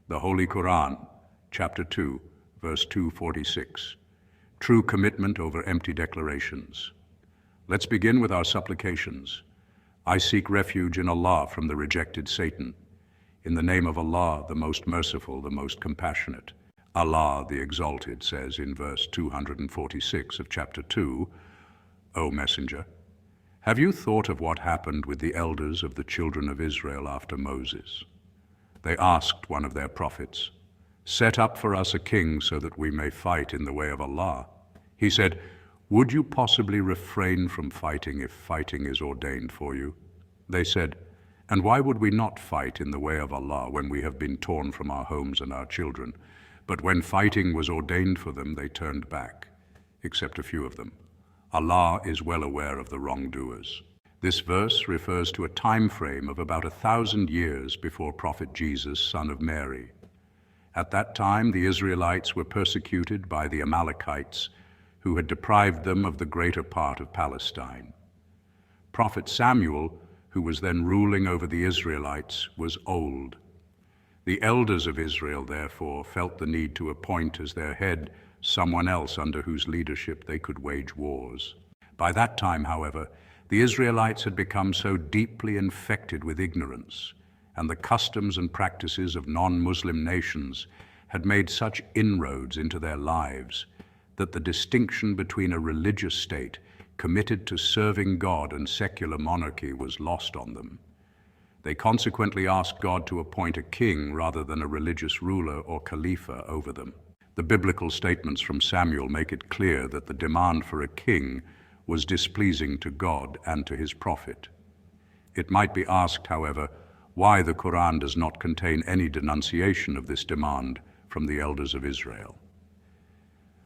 The Holy Quran, chapter 2, verse 246. True commitment over empty declarations. Let's begin with our supplications. I seek refuge in Allah from the rejected Satan. In the name of Allah, the most merciful, the most compassionate. Allah, the Exalted, says in verse 246 of chapter 2, O Messenger, have you thought of what happened with the elders of the children of Israel after Moses? They asked one of their prophets, set up for us a king so that we may fight in the way of Allah. He said, would you possibly refrain from fighting if fighting is ordained for you? They said, and why would we not fight in the way of Allah when we have been torn from our homes and our children? But when fighting was ordained for them, they turned back, except a few of them. Allah is well aware of the wrongdoers. This verse refers to a time frame of about 1,000 years before Prophet Jesus, son of Mary. At that time, the Israelites were persecuted by the Amalekites, who had deprived them of the greater part of Palestine. Prophet Samuel, who was then ruling over the Israelites, was old. The elders of Israel, therefore, felt the need to appoint as their head someone else under whose leadership they could wage wars. By that time, however, the Israelites had become so deeply infected with ignorance, and the customs and practices of non-Muslim nations had made such inroads into their lives that the distinction between a religious state committed to serving God and secular monarchy was lost on them. They consequently asked God to appoint a king rather than a religious ruler or khalifa over them. The biblical statements from Samuel make it clear that the demand for a king was displeasing to God and to his prophet. It might be asked, however, why the Quran does not contain any denunciation of this demand from the elders of Israel.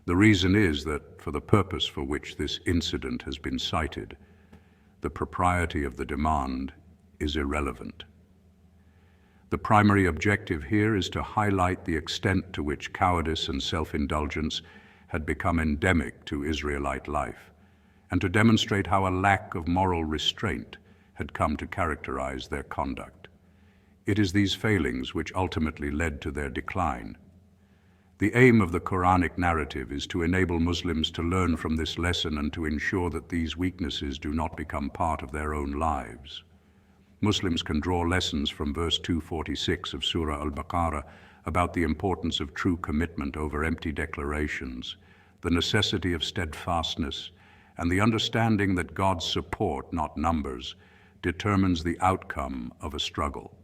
The reason is that, for the purpose for which this incident has been cited, the propriety of the demand is irrelevant. The primary objective here is to highlight the extent to which cowardice and self-indulgence had become endemic to Israelite life, and to demonstrate how a lack of moral restraint had come to characterize their conduct. It is these failings which ultimately led to their decline. The aim of the Quranic narrative is to enable Muslims to learn from this lesson and to ensure that these weaknesses do not become part of their own lives. Muslims can draw lessons from verse 246 of Surah Al-Baqarah about the importance of true commitment over empty declarations, the necessity of steadfastness, and the understanding that God's support, not numbers, determines the outcome of a struggle.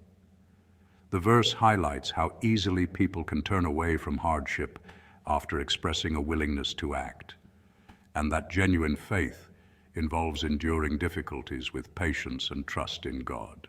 The verse highlights how easily people can turn away from hardship after expressing a willingness to act, and that genuine faith involves enduring difficulties with patience and trust in God.